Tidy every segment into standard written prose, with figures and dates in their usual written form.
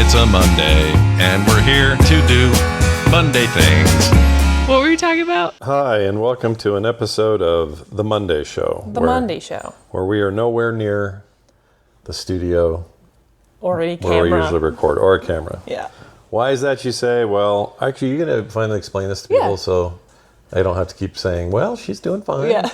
It's a Monday, and we're here to do Monday things. What were you talking about? Hi, and welcome to an episode of The Monday Show. Monday Show. Where we are nowhere near the studio Or a where we camera. usually record, or a camera. Yeah. Why is that, you say? Well, actually, you're going to finally explain this to people, Yeah. so I don't have to keep saying, well, she's doing fine. Yeah.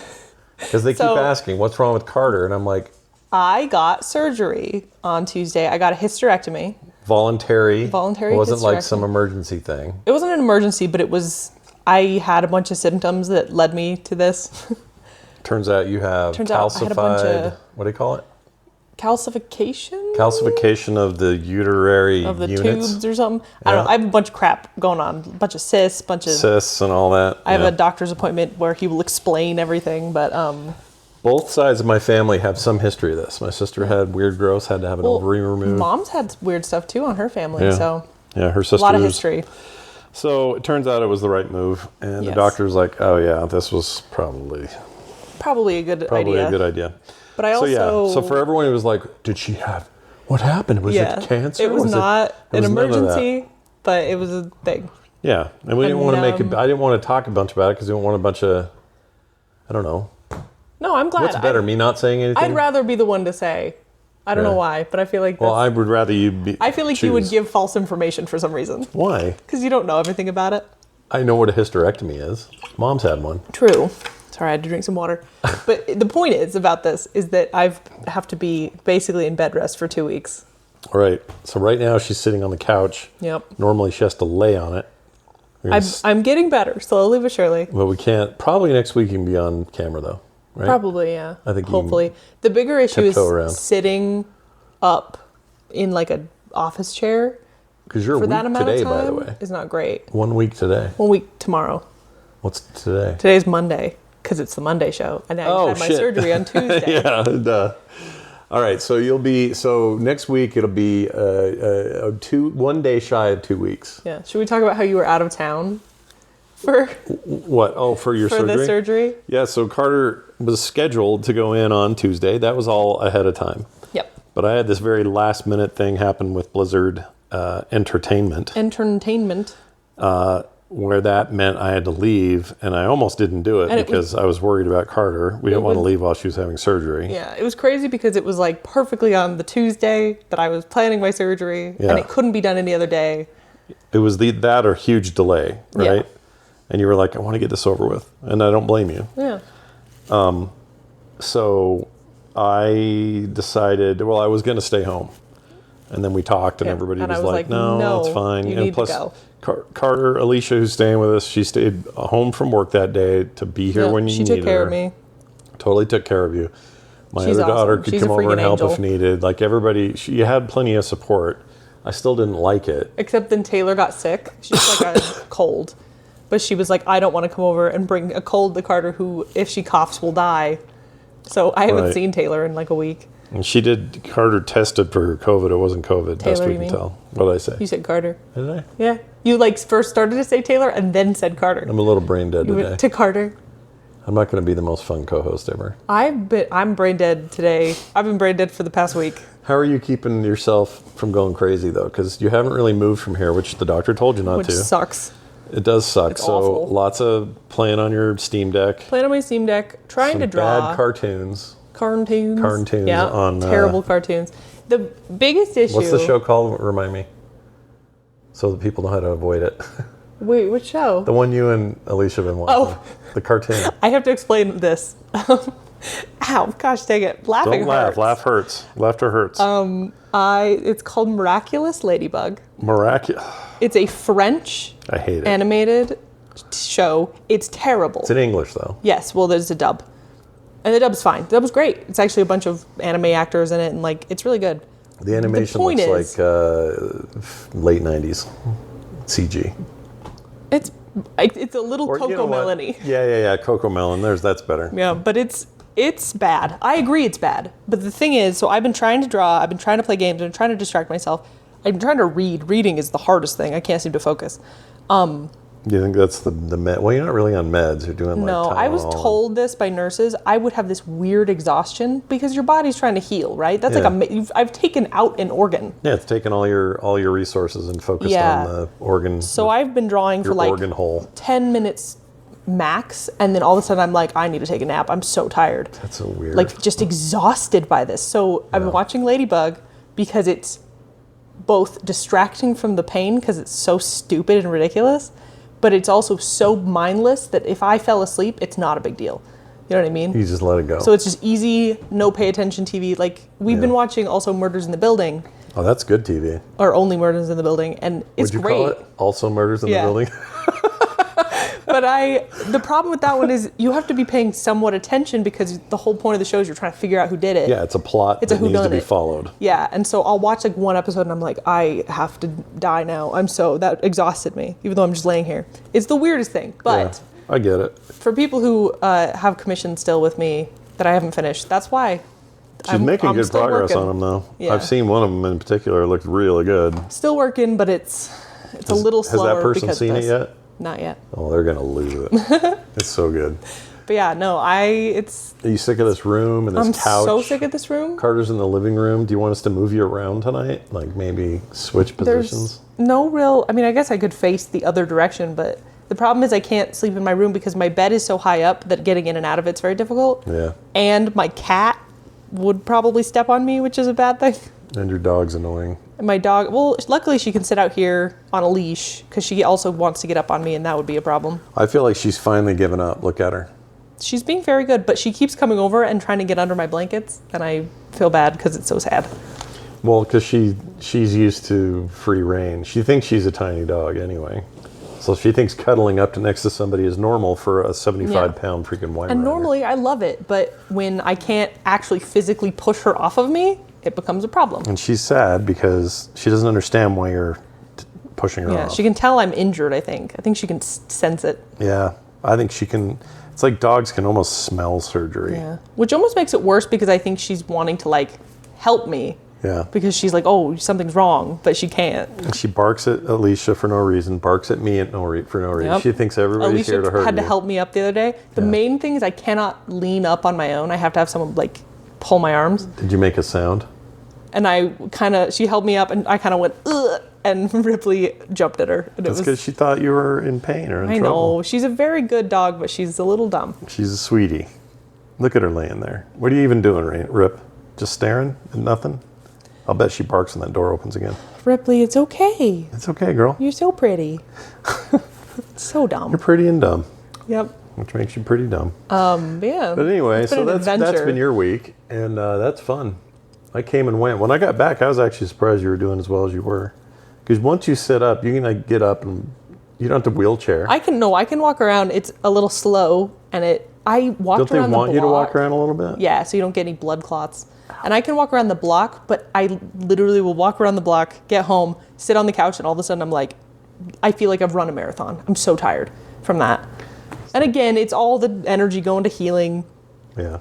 Because they keep So- asking, what's wrong with Carter? And I'm like, I got surgery on Tuesday. I got a hysterectomy. voluntary. Voluntary It wasn't like hysterectomy. some emergency thing. It wasn't an emergency, but it was, I had a bunch of symptoms that led me to this. Turns out you have Turns out I had a bunch of- what do you call it? Calcification? Calcification of the uterary Of the units. tubes or something. I don't know. I have a bunch of crap going on. A bunch of cysts, bunch of... Cysts and all that. I have yeah. a doctor's appointment where he will explain everything, but... Both sides of my family have some history of this. My sister had weird growths, had to have an ovary removed. Mom's had weird stuff too on her family, Yeah. so... Yeah, her sister. A lot of history. So it turns out it was the right move, and the Yes. doctor's like, "Oh yeah, this was probably Probably a good idea. a good idea." But I also... So for everyone who was like, "Did she have? What happened? Was it cancer? It was not it an was none of that." emergency, but it was a thing. Yeah, and we didn't want to make it. And, I didn't want to talk a bunch about it because we didn't want a bunch of. I don't know. No, I'm glad. What's better, me not saying anything? I'd rather be the one to say. I don't know Yeah. why, but I feel like Well, that's, I would rather you be. I feel like you would choose. give false information for some reason Why? because you don't know everything about it. I know what a hysterectomy is. Mom's had one. True. Sorry, I had to drink some water. But the point is about this is that I have to be basically in bed rest for 2 weeks. All right. So right now she's sitting on the couch. Yep. Normally she has to lay on it. We're gonna I'm getting better, slowly but surely. But we can't. Probably next week you can be on camera though, right? Probably, yeah. I think you can hopefully. The bigger issue is tiptoe around. sitting up in like a office chair Because you're a for week that amount today, of time by the way. is not great. 1 week today. 1 week tomorrow. What's today? Today's Monday because it's the Monday show, and now you had my shit. surgery on Tuesday. Yeah. Duh. All right. So you'll be. So next week it'll be 1 day shy of 2 weeks. Yeah. Should we talk about how you were out of town for What? Oh, for your for surgery? the surgery? Yeah. So Carter was scheduled to go in on Tuesday. That was all ahead of time. Yep. But I had this very last minute thing happen with Blizzard Entertainment. Entertainment. Where that meant I had to leave, and I almost didn't do it And it because I was worried about Carter. We didn't want to was- leave while she was having surgery. Yeah, it was crazy because it was like perfectly on the Tuesday that I was planning my surgery, Yeah. and it couldn't be done any other day. It was that or huge delay, Yeah. right? And you were like, I want to get this over with, and I don't blame you. Yeah. So I decided, well, I was going to stay home. And then we talked, and Yeah. everybody And I was was like, like, no, no, it's fine. you and need to go. Carter, Alicia, who's staying with us, she stayed home from work that day to be here Yeah, when you she needed took care her. of me. Totally took care of you. My She's other daughter awesome. could She's come a over and freaking help if angel. needed. Like everybody, you had plenty of support. I still didn't like it. Except then Taylor got sick. She's like a cold. But she was like, I don't want to come over and bring a cold to Carter who, if she coughs, will die. So I haven't Right. seen Taylor in like a week. And Carter tested for COVID. It wasn't COVID. Best Taylor, we you can mean? tell. What did I say? You said Carter. Did I? Yeah. You like first started to say Taylor and then said Carter. I'm a little brain dead You today. went to Carter. I'm not going to be the most fun co-host ever. I'm brain dead today. I've been brain dead for the past week. How are you keeping yourself from going crazy though? Because you haven't really moved from here, which the doctor told you not Which to. sucks. It does suck. It's So awful. lots of playing on your Steam Deck. Playing on my Steam Deck, trying Some to draw bad cartoons. cartoons. Cartoons Yeah, on, terrible cartoons. The biggest issue. What's the show called? Remind me. So that people know how to avoid it. Wait, which show? The one you and Alicia have been watching. Oh. The cartoon. I have to explain this. Ow, gosh dang it. Laughing Don't laugh. hurts. Laugh hurts. Laughter hurts. It's called Miraculous Ladybug. Miraculous. It's a French I hate it. animated show. It's terrible. It's in English though. Yes, well, there's a dub. And the dub's fine. The dub was great. It's actually a bunch of anime actors in it, and like, it's really good. The animation point looks is- like late 90s CG. It's a little Or, Coco you know what? Melony. Yeah. Coco Melon. That's better. Yeah, but it's bad. I agree it's bad. But the thing is, so I've been trying to draw, I've been trying to play games, I've been trying to distract myself. I've been trying to read. Reading is the hardest thing. I can't seem to focus. You think that's the med? Well, you're not really on meds. You're doing like No, I was Tylenol. told this by nurses. I would have this weird exhaustion because your body's trying to heal, right? That's Yeah. I've taken out an organ. Yeah, it's taking all your resources and focused Yeah. on the organ. So I've been drawing your for like organ hole. 10 minutes max, and then all of a sudden I'm like, I need to take a nap. I'm so tired. That's so weird. Like just exhausted by this. So I've been watching Ladybug because it's both distracting from the pain because it's so stupid and ridiculous, but it's also so mindless that if I fell asleep, it's not a big deal. You know what I mean? you just let it go. So it's just easy, no pay attention TV. Like we've been watching also Murders in the Building, oh, that's good TV. or only Murders in the Building, and it's Would you great. call it also Murders in Yeah. the Building? But the problem with that one is you have to be paying somewhat attention because the whole point of the show is you're trying to figure out who did it. Yeah, it's a plot It's a that needs to be whodunit. followed. Yeah, and so I'll watch like one episode and I'm like, I have to die now. That exhausted me, even though I'm just laying here. It's the weirdest thing. But Yeah, I get it. for people who have commissions still with me that I haven't finished, that's why. She's making good still progress working. on them, though. Yeah. I've seen one of them in particular. It looked really good. Still working, but it's a little slower. Has that person because seen of it this. yet? Not yet. Oh, they're gonna lose it. It's so good. But yeah, no, Are you sick of this room and this I'm couch? so sick of this room. Carter's in the living room. Do you want us to move you around tonight? Like maybe switch positions? There's no real, I mean, I guess I could face the other direction, but the problem is I can't sleep in my room because my bed is so high up that getting in and out of it's very difficult. Yeah. And my cat would probably step on me, which is a bad thing. And your dog's annoying. And my dog, well, luckily she can sit out here on a leash because she also wants to get up on me, and that would be a problem. I feel like she's finally given up. Look at her. She's being very good, but she keeps coming over and trying to get under my blankets, and I feel bad because it's so sad. Well, because she's used to free reign. She thinks she's a tiny dog anyway. So she thinks cuddling up to next to somebody is normal for a 75-pound freaking wine And rider. normally I love it, but when I can't actually physically push her off of me, it becomes a problem. And she's sad because she doesn't understand why you're pushing her Yeah, off. she can tell I'm injured, I think. I think she can sense it. Yeah, I think she can. It's like dogs can almost smell surgery. Yeah. Which almost makes it worse because I think she's wanting to, like, help me. Yeah. Because she's like, oh, something's wrong, but she can't. And she barks at Alicia for no reason, barks at me for no reason. Yep. She thinks everybody's here to Alicia hurt had you. to help me up the other day. The Yeah. main thing is I cannot lean up on my own. I have to have someone, like, pull my arms. Did you make a sound? And she held me up, and I kind of went, ugh, and Ripley jumped at her. And That's because she thought you were in pain or in I trouble. know. She's a very good dog, but she's a little dumb. She's a sweetie. Look at her laying there. What are you even doing, Rip? Just staring at nothing? I'll bet she barks when that door opens again. Ripley, it's okay. It's okay, girl. You're so pretty. So dumb. You're pretty and dumb, Yep. which makes you pretty dumb. Yeah. But anyway, It's been so an that's adventure. been your week, and that's fun. I came and went. When I got back, I was actually surprised you were doing as well as you were. Because once you sit up, you can like get up and you don't have to wheelchair. I can walk around. It's a little slow, and I walked Don't they around the want you to walk block. around a little bit? Yeah, so you don't get any blood clots. And I can walk around the block, but I literally will walk around the block, get home, sit on the couch, and all of a sudden I'm like, I feel like I've run a marathon. I'm so tired from that. And again, it's all the energy going to healing. Yeah.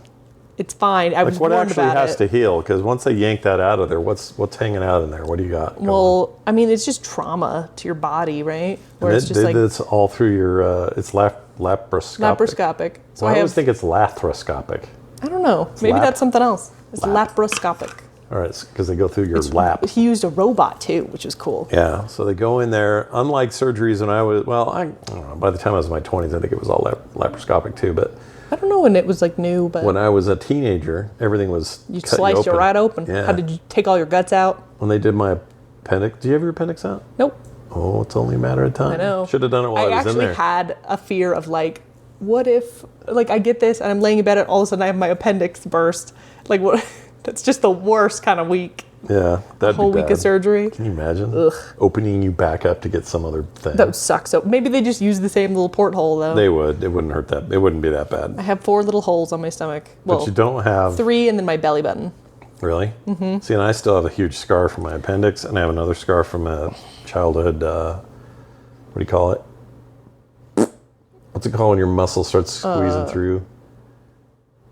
It's fine. I was Like what warned actually about has it. to heal? Because once they yank that out of there, what's hanging out in there? What do you got? going on? Well, I mean, it's just trauma to your body, right? Where And it's just like it's all through your. It's laparoscopic. laparoscopic. So Well, I I always have. think it's lathroscopic. I don't know. Maybe lap. that's something else. It's Lap. laparoscopic. All right, because they go through your lap. He used a robot too, which was cool. Yeah, so they go in there. Unlike surgeries when I don't know, by the time I was in my 20s, I think it was all laparoscopic too. But I don't know when it was like new, but when I was a teenager, everything was you cut sliced it open. right open. Yeah. How did you take all your guts out? When they did my appendix, do you have your appendix out? Nope. Oh, it's only a matter of time. I know. Should have done it while I was in actually there. had a fear of like, what if like I get this and I'm laying in bed and all of a sudden I have my appendix burst? Like what? That's just the worst kind of week. Yeah, that'd Whole be week bad. of surgery. Can you imagine? Ugh. Opening you back up to get some other thing. That would suck. So maybe they just use the same little porthole though. They would. It wouldn't hurt that. It wouldn't be that I bad. have 4 little holes on my stomach. But Well, you don't have 3 and then my belly button. really. Mm-hmm. See, and I still have a huge scar from my appendix, and I have another scar from a childhood. What do you call it? What's it called when your muscle starts squeezing through?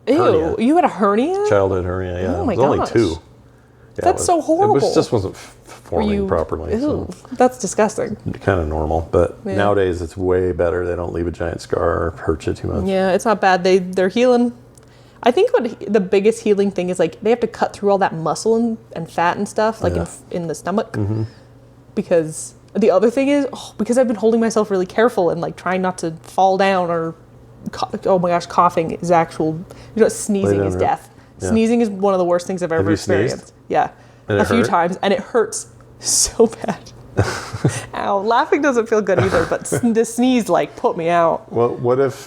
Ew, Hernia. you had a hernia? Childhood hernia. Yeah, Oh my it was only gosh. 2. Yeah, That's so horrible. It just wasn't forming properly. Ew, So that's disgusting. kind of normal. But Yeah. nowadays it's way better. They don't leave a giant scar or hurt you too much. Yeah, it's not bad. They're healing. I think what the biggest healing thing is like they have to cut through all that muscle and fat and stuff like Yeah. in the stomach. Because the other thing is because I've been holding myself really careful and like trying not to fall down or oh my gosh, coughing is actual. Sneezing down, is right? death. Yeah. Sneezing is one of the worst things I've ever you sneezed? experienced. Yeah, And a it few hurt? times, and it hurts so bad. Ow! Laughing doesn't feel good either, but the sneeze like put me out. Well, what if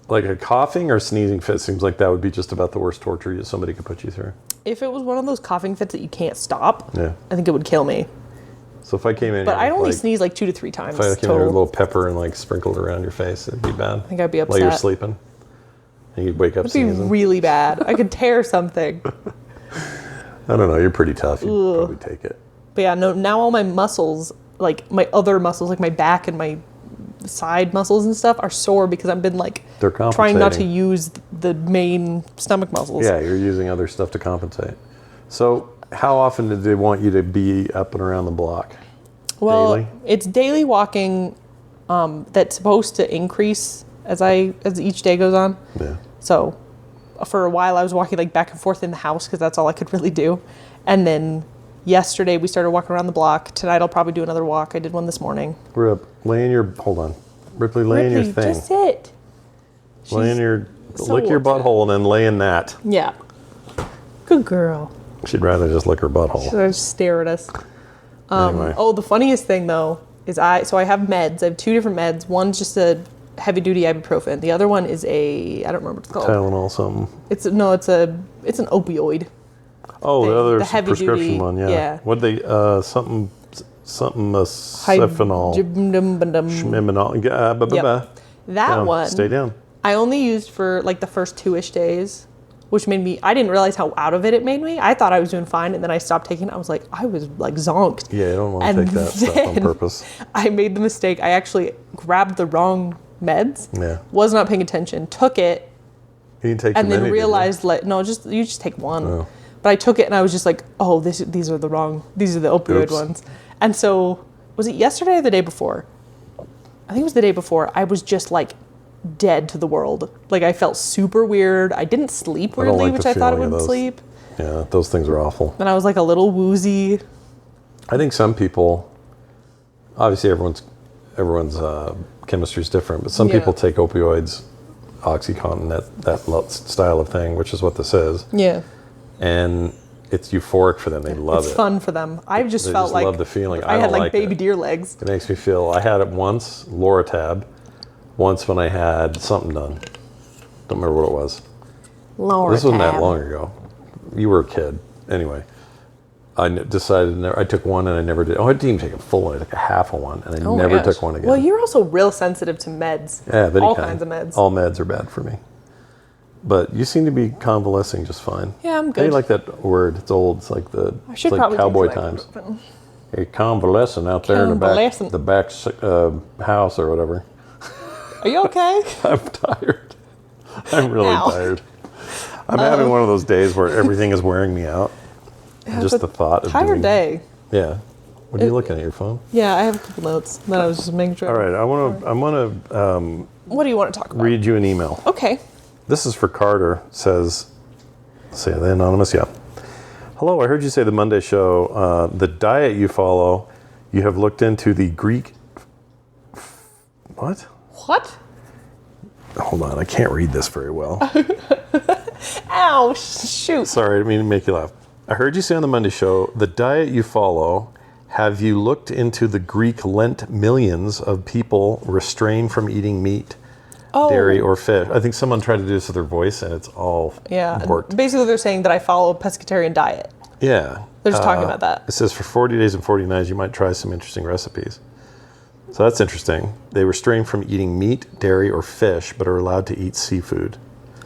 like a coughing or sneezing fit seems like that would be just about the worst torture somebody could put you through. If it was one of those coughing fits that you can't stop, Yeah. I think it would kill me. So if I came in But here I only like, sneeze like 2 to 3 times if I came in here with a total. little pepper and like sprinkled around your face, it'd be bad. I think I'd be While you're upset. sleeping. And you'd wake up It'd be sneezing. really bad. I could tear something. I don't know, you're pretty tough. You'd probably take it. But yeah, no. Now all my muscles, like my other muscles, like my back and my side muscles and stuff, are sore because I've been like They're trying not to compensating. use the main stomach muscles. Yeah, you're using other stuff to compensate. So how often did they want you to be up and around the block? Well, Daily? it's daily walking that's supposed to increase as each day goes on. Yeah. So for a while I was walking like back and forth in the house because that's all I could really do. And then we started walking around the block. Tonight I'll probably do another walk. I did one this morning. Rip, hold on. Ripley, lay in your Ripley, thing. just sit. Lay in your, so lick your upset. butthole and then lay in that. Yeah. Good girl. She'd rather just lick her butthole. So just stare at us. Anyway. Oh, the funniest thing though is I have meds. I have 2 different meds. One's just a heavy duty ibuprofen. The other one is I don't remember what it's called. Tylenol, something. It's an opioid. Oh, thing, the other the heavy prescription duty, one, yeah. yeah. What they, something, Ciphenol. Schmiminol. Yep. That Down. one Stay down. I only used for like the first 2-ish days, which made me, I didn't realize how out of it made me. I thought I was doing fine, and then I stopped taking it. I was like, I was like zonked. Yeah, you don't want to And take that stuff on then- purpose. I made the mistake. I actually grabbed the wrong meds. Yeah. Was not paying attention. Took it, You didn't take and too then many, did you? realized you just take one. Oh. But I took it and I was just like, oh, these are the opioid Oops. ones. And so was it yesterday or the day before? I think it was the day before. I was just like dead to the world. Like I felt super weird. I didn't sleep don't weirdly, like which the I thought it feeling of would those. sleep. Yeah, those things are awful. And I was like a little woozy. I think some people, obviously everyone's chemistry is different, but some Yeah. people take opioids, OxyContin, that style of thing, which is what this is, Yeah. and it's euphoric for them. They love It's it. fun for them. I've just They felt just like love the feeling. I I had don't like like baby it. deer legs. It makes me feel. I had it once, Loratab, once when I had something done. Don't remember what it was. Lower This wasn't that tab. long ago. You were a kid. Anyway, I decided never. I took one and I never did. Oh, I didn't even take a full one. I took a half of one and I Oh my never gosh. took one again. Well, you're also real sensitive to meds. yeah, of any all kind. kinds of meds. All meds are bad for me. But you seem to be convalescing just fine. Yeah, I'm How do you good. like that word? It's old. It's like I should it's like probably cowboy take some times. ibuprofen. Hey, convalescent out there in Convalescent. the back house or whatever. Are you okay? I'm tired. I'm really Ow. tired. I'm having one of those days where everything is wearing me out. Just it's the thought of Tired doing, day. Yeah. What are you looking at, your phone? Yeah, I have a couple notes that I was just making sure. All right, I want to What do you want to talk about? read you an email. Okay. This is for Carter. Says, say the anonymous. Yeah. Hello, I heard you say the Monday show. The diet you follow, you have looked into the Greek. What? What? Hold on, I can't read this very well. Ow! Shoot. Sorry, I didn't mean to make you laugh. I heard you say on the Monday show, the diet you follow, have you looked into the Greek Lent millions of people restrained from eating meat, dairy, or fish? I think someone tried to do this with their voice, and it's all Yeah. worked. Basically, they're saying that I follow a pescatarian diet. Yeah. They're just talking about that. It says for 40 days and 40 nights, you might try some interesting recipes. So that's interesting. They restrain from eating meat, dairy, or fish, but are allowed to eat seafood.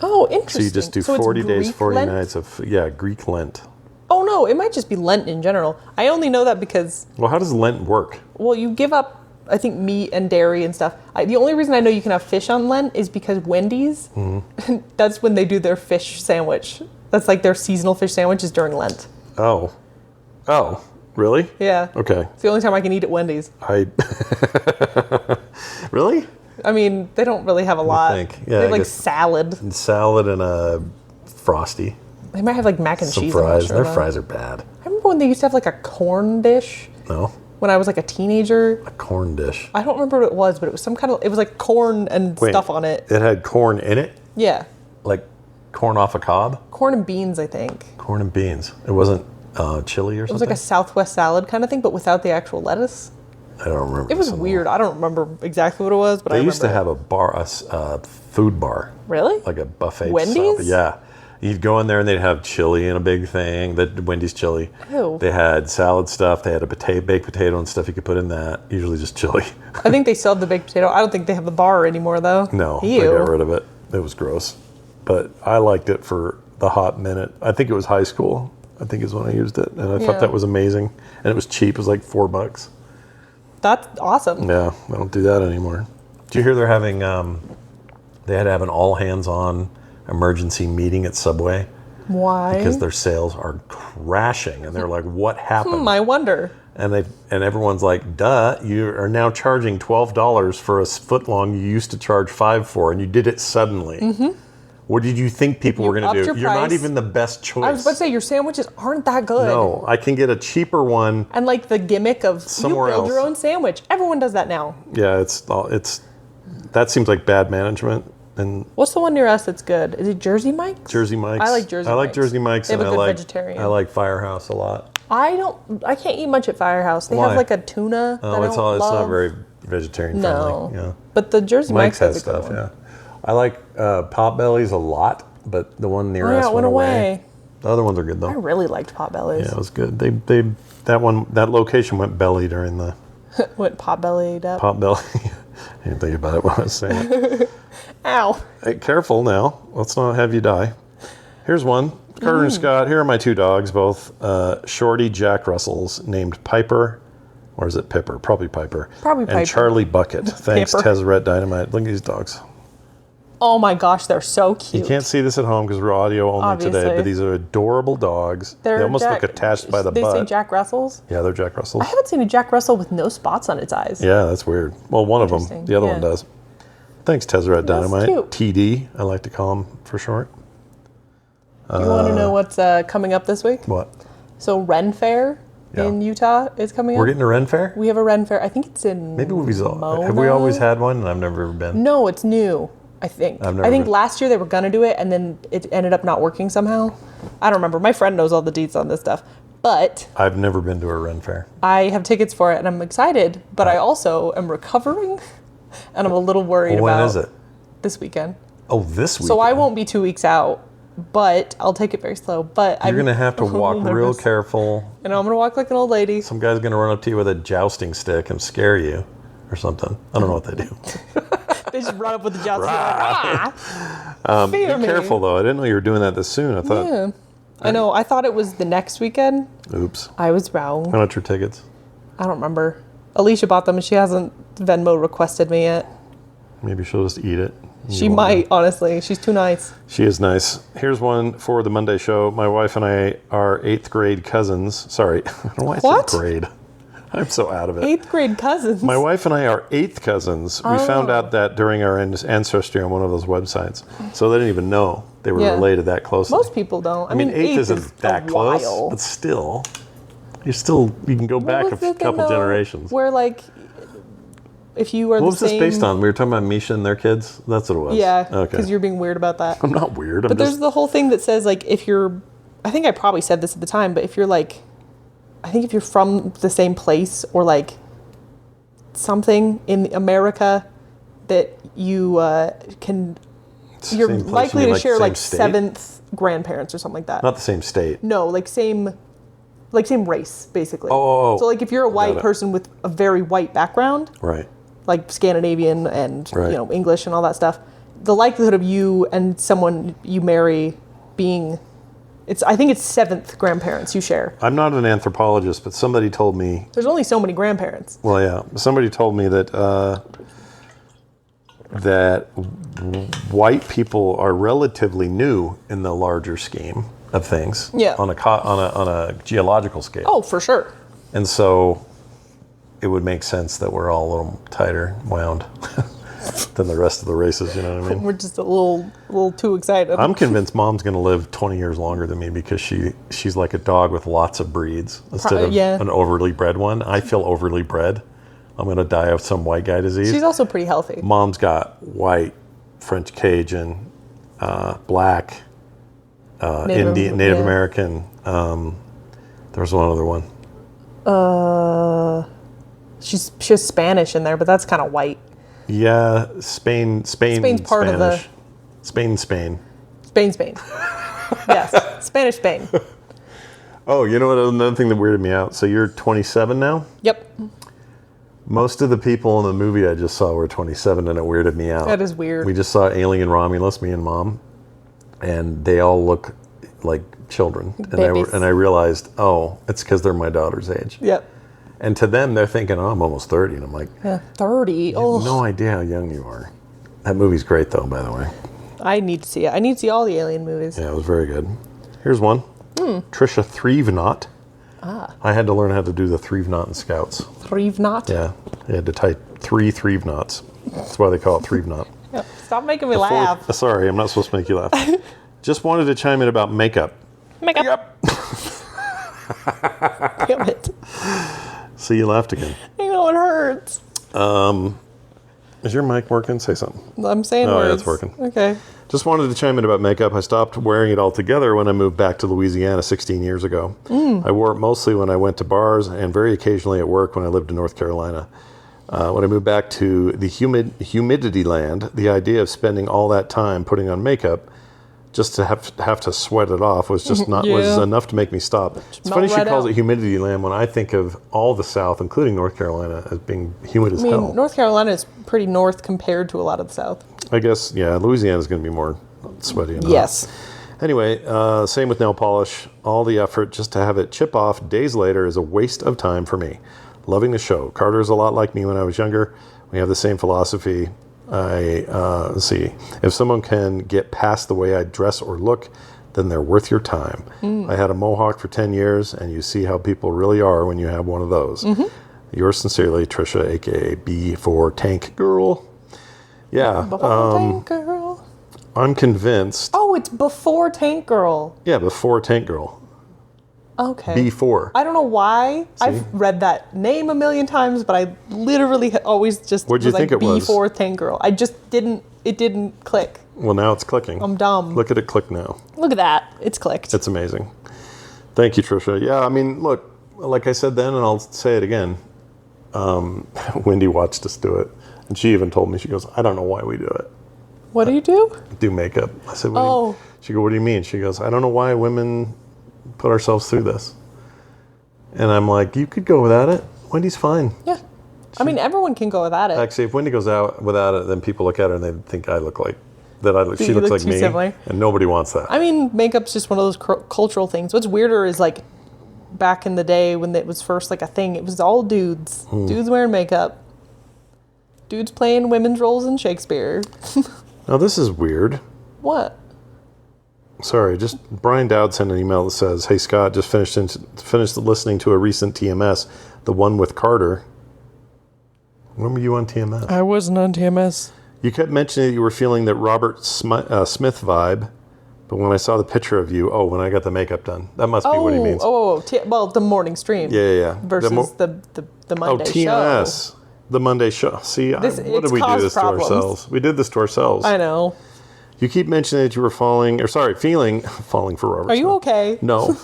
Oh, interesting. So you just do So it's 40 days, Greek 40 Lent? nights of, Greek Lent. Oh no, it might just be Lent in general. I only know that because, Well, how does Lent work? well, you give up, I think, meat and dairy and stuff. The only reason I know you can have fish on Lent is because Wendy's, Mm-hmm. that's when they do their fish sandwich. That's like their seasonal fish sandwiches during Lent. Oh. Oh, really? Yeah. Okay. It's the only time I can eat at Wendy's. Really? I mean, they don't really have a lot. think. Yeah, they have I like guess- salad. And salad and a Frosty. They might have like mac and Some cheese. I'm not fries. sure Their about. fries are bad. I remember when they used to have like a corn dish No? when I was like a teenager. A corn dish. I don't remember what it was, but it was some kind of. It was like corn and Wait, stuff on it. It had corn in it? Yeah, Like corn off a cob? corn and beans. I think Corn and beans. It wasn't chili or it was something? like a Southwest salad kind of thing, but without the actual lettuce. I don't remember. It was this at all. weird. I don't remember exactly what it was, but I They used to remember have a bar, food bar. Really? Like a buffet. Wendy's? style. Yeah. You'd go in there and they'd have chili in a big thing, the Wendy's chili. Ew. They had salad stuff. They had a baked potato and stuff you could put in that. Usually just chili. I think they still have the baked potato. I don't think they have the bar anymore though. No, Ew. they got rid of it. It was gross. But I liked it for the hot minute. I think it was high school. I think is when I used it. And I Yeah. thought that was amazing. And it was cheap. It was like $4. That's awesome. Yeah, I don't do that anymore. Do you hear they're having, they had to have an all hands on emergency meeting at Subway Why? because their sales are crashing. And they're like, what happened? I wonder. And everyone's like, duh, you are now charging $12 for a foot long you used to charge $5 for, and you did it suddenly. Mm-hmm. What did you think people were going upped to do? your You're not price. even the best choice. I was about to say your sandwiches aren't that good. No, I can get a cheaper one. And like the gimmick of Somewhere you build your else. own sandwich. Everyone does that now. Yeah, it's that seems like bad management. And What's the one near us that's good? Is it Jersey Mike's? Jersey Mike's. I like Jersey I like Mike's. Jersey Mike's, They have and a I good like vegetarian. I like Firehouse a lot. I can't eat much at Firehouse. They Why? have like a tuna. Oh, that I it's don't it's not love. very vegetarian No. friendly. Yeah. But the Jersey Mike's Mike's has has a good stuff. one. Yeah. I like Potbellies a lot, but the one near Oh, yeah, us it went away. The other ones are good though. I really liked Potbellies. Yeah, it was good. That location went belly during the Went potbellied up. Potbelly. I didn't think about it when I was saying it. Ow. Hey, careful now. Let's not have you die. Here's one. Carter and Scott. Here are my two dogs, both shorty Jack Russells named Piper. Or is it Pipper? Probably Piper. Probably And Piper. Charlie Bucket. Thanks, Pipper. Tezzeret Dynamite. Look at these dogs. Oh my gosh, they're so cute. You can't see this at home because we're audio only today, Obviously. but these are adorable dogs. They're They almost Jack- look attached by the They say butt. Jack Russells. Yeah, they're Jack Russells. I haven't seen a Jack Russell with no spots on its eyes. Yeah, that's weird. Well, one of them. Interesting, The other yeah. one does. Thanks, Tezzeret Dynamite. cute. TD, I like to call him for short. You want to know what's coming up this week? What? So Ren Fair Yeah. in Utah is coming We're up. getting a Ren Fair? We have a Ren Fair. I think it's in Maybe have we Mona? always had one and I've never ever been? No, it's new. I think. I've never I think been. last year they were gonna do it and then it ended up not working somehow. I don't remember. My friend knows all the deets on this stuff. But I've never been to a Ren Fair. I have tickets for it and I'm excited. But I also am recovering and I'm a little worried When about is it? this weekend. Oh, this week. So I won't be 2 weeks out, but I'll take it very slow. But You're going to have to I'm a walk little real nervous. careful. And I'm gonna walk like an old lady. Some guy's going to run up to you with a jousting stick and scare you or something. I don't know what they do. They just run up with the jousting. Like, fear Be me. careful, though. I didn't know you were doing that this soon. I thought, Yeah. I know. I thought it was the next weekend. oops. I was wrong. How much are tickets? I don't remember. Alicia bought them and she hasn't Venmo requested me yet. Maybe she'll just eat it. She You won't might, know. honestly. She's too nice. She is nice. Here's one for the Monday show. My wife and I are 8th grade cousins. Sorry. I don't know why I What? said grade. I'm so out of it. 8th grade cousins. My wife and I are 8th cousins. We found Oh. out that during our ancestry on one of those websites. So they didn't even know they were Yeah. related that closely. Most people don't. I mean, 8th eighth isn't is that a close, while. but still, you can go back What a was the thing, couple though, generations. Where, like, if you were What the was this same... based on? We were talking about Misha and their kids? That's what it was. Yeah, Okay. because you're being weird about that. I'm not weird. I'm But there's just... the whole thing that says, like, if you're... I think I probably said this at the time, but if you're, like... I think if you're from the same place or, like, something in America that you can... You're Same place, you likely mean, to like, share, same like, state? seventh grandparents or something like that. Not the same state. No, like same race, basically. Oh. So, like, if you're a white it. person with a very white background, Right. like Scandinavian and Right. English and all that stuff, the likelihood of you and someone you marry being, I think it's seventh grandparents you share. I'm not an anthropologist, but somebody told me, There's only so many grandparents. well, yeah, somebody told me that that white people are relatively new in the larger scheme. of things. Yeah. On a geological scale. Oh, for sure. And so it would make sense that we're all a little tighter wound than the rest of the races, you know what I mean? We're just a little too excited. I'm convinced Mom's going to live 20 years longer than me because she's like a dog with lots of breeds instead of yeah. an overly bred one. I feel overly bred. I'm going to die of some white guy disease. She's also pretty healthy. Mom's got white, French Cajun, black, Indian, Native American. There's one other one. She has Spanish in there, but that's kind of white. Yeah, Spain's part of the- Spain. Spain. Yes, Spanish Spain. Oh, you know what? Another thing that weirded me out. So you're 27 now? Yep, Most of the people in the movie I just saw were 27, and it weirded me out. that is weird. We just saw Alien Romulus, me and Mom, and they all look like children. Babies. And I realized, oh, it's because they're my daughter's age. Yep. And to them, they're thinking, oh, I'm almost 30. And I'm like, Yeah, 30. Oh, no idea how young you are. That movie's great, though, by the way. I need to see it. I need to see all the Alien movies. Yeah, it was very good. Here's one. Trisha Threvenot. I had to learn how to do the Threvenot in Scouts. Threvenot. Yeah, I had to type 3 Threvenots. That's why they call it Threvenot. Yep. Stop making me laugh. Sorry, I'm not supposed to make you laugh. Just wanted to chime in about makeup. Makeup. Damn it. See, you laughed again. I know it hurts. Is your mic working? Say something. I'm saying Oh, yeah, words. it's working. Okay. Just wanted to chime in about makeup. I stopped wearing it altogether when I moved back to Louisiana 16 years ago. I wore it mostly when I went to bars and very occasionally at work when I lived in North Carolina. When I moved back to the humidity land, the idea of spending all that time putting on makeup just to have to sweat it off was just not was Yeah. enough to make me stop. It's melt funny she right calls out. it humidity land when I think of all the South, including North Carolina, as being humid as I mean, hell. North Carolina is pretty north compared to a lot of the South. I guess, yeah, Louisiana is going to be more sweaty and hot. Yes. Anyway, same with nail polish. All the effort just to have it chip off days later is a waste of time for me. Loving the show. Carter is a lot like me when I was younger. We have the same philosophy. Let's see. If someone can get past the way I dress or look, then they're worth your time. I had a mohawk for 10 years, and you see how people really are when you have one of those. Yours sincerely, Trisha, a.k.a. B4 Tank Girl. Yeah, Tank Girl. I'm convinced. Oh, it's before Tank Girl. Yeah, before Tank Girl. Okay. B4. I don't know why. I've read that name a million times, but I literally always just What'd you was think like it was? before Tank Girl. I just didn't. It didn't click. Well, now it's clicking. I'm dumb. Look at it click now. Look at that. It's clicked. It's amazing. Thank you, Trisha. Yeah, I mean, look, like I said then, and I'll say it again. Wendy watched us do it, and she even told me, she goes, I don't know why we do it. What do you do? Do makeup. I said, what do Oh. you, she goes, what do you mean? She goes, I don't know why women put ourselves through this. And I'm like, you could go without it. Wendy's fine. Yeah. I mean, everyone can go without it. Actually, if Wendy goes out without it, then people look at her and they think I look like that. She You looks look like too me, similar. and nobody wants that. I mean, makeup's just one of those cultural things. What's weirder is like back in the day when it was first like a thing, it was all dudes. Dudes wearing makeup. Dudes playing women's roles in Shakespeare. Now this is weird. What? Sorry, just Brian Dowd sent an email that says, "Hey Scott, just finished listening to a recent TMS, the one with Carter. When were you on TMS? I wasn't on TMS. You kept mentioning that you were feeling that Robert Smith vibe, but when I saw the picture of you, when I got the makeup done, that must be what he means. Well, the morning stream. Yeah. Versus the Monday TMS, show. the Monday show. See, what It's did we do caused this problems. to ourselves? We did this to ourselves. I know. You keep mentioning that you were falling for Robert. Are you Smith. okay? No,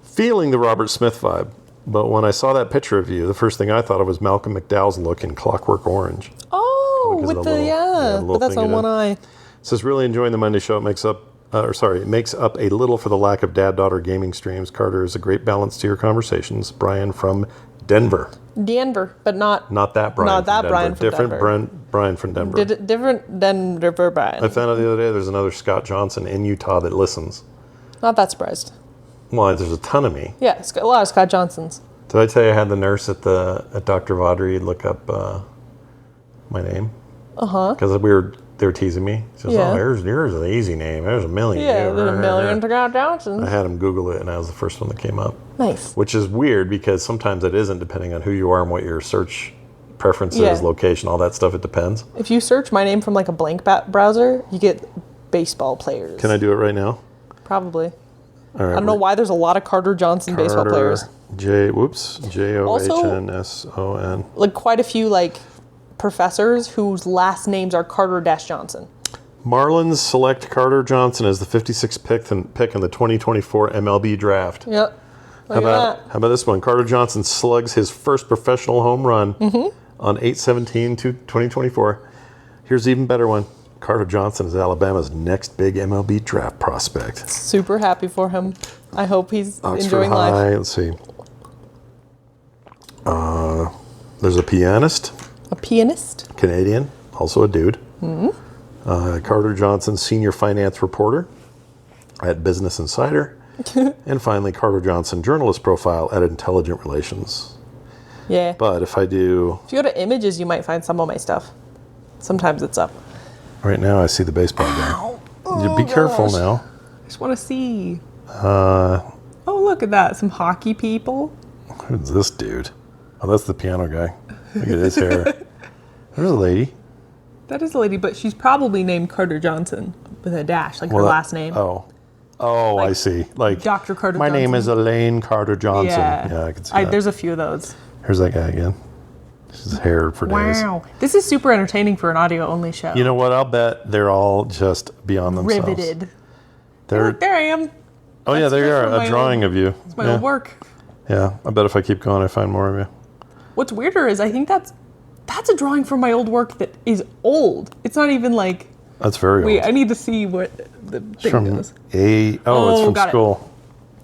feeling the Robert Smith vibe. But when I saw that picture of you, the first thing I thought of was Malcolm McDowell's look in Clockwork Orange. Oh, Because with of the the little but that's thing on you one did. eye. It says, really enjoying the Monday show. It makes up a little for the lack of dad-daughter gaming streams. Carter is a great balance to your conversations. Brian from Denver. Denver, but not Not that Brian. Not from that Denver. Brian from Different Denver. Brian from Denver. different Denver Brian. I found out the other day there's another Scott Johnson in Utah that listens. Not that surprised. Well, there's a ton of me. Yeah, a lot of Scott Johnsons. Did I tell you I had the nurse at Dr. Vaudry look up my name? Because we were they were teasing me. She says, Yeah. "Oh, here's an easy name. There's a million." Yeah, there's a million Scott I Johnsons. had him Google it, and I was the first one that came up. Nice. Which is weird because sometimes it isn't, depending on who you are and what your search preferences, Yeah. location, all that stuff. It depends. If you search my name from like a blank browser, you get baseball players. Can I do it right now? Probably. All right. I don't know why there's a lot of Carter Johnson baseball players. Johnsson. Like quite a few like professors whose last names are Carter-Johnson. Marlins select Carter Johnson as the 56th pick in the 2024 MLB draft. Yep. How about this one? Carter Johnson slugs his first professional home run on 8/17/2024. Here's an even better one. Carter Johnson is Alabama's next big MLB draft prospect. Super happy for him. I hope he's Oxford enjoying High. life. Let's see. There's a pianist, A pianist. Canadian, also a dude. Carter Johnson, senior finance reporter at Business Insider. And finally, Carter Johnson, journalist profile at Intelligent Relations. Yeah. But if I do, If you go to images, you might find some of my stuff. Sometimes it's up. right now I see the baseball guy. Be careful now. I just want to see. Oh, look at that. Some hockey people. Who's this dude? Oh, that's the piano guy. Look at his hair. There's a lady. That is a lady, but she's probably named Carter Johnson with a dash, like her last name. Oh, I see. Like Dr. Carter My name Johnson. is Elaine Carter Johnson. Yeah. Yeah, I can see that. There's a few of those. Here's that guy again. His hair for days. Wow. This is super entertaining for an audio-only show. You know what? I'll bet they're all just beyond themselves. Riveted. They're, Look, there I am. oh yeah, there you that's are. from my A drawing of you. It's my yeah. old work. Yeah. I bet if I keep going, I find more of you. What's weirder is I think that's a drawing from my old work that is old. It's not even like, That's very wait, old. I need to see what the thing From is. it's Oh, from got it. school.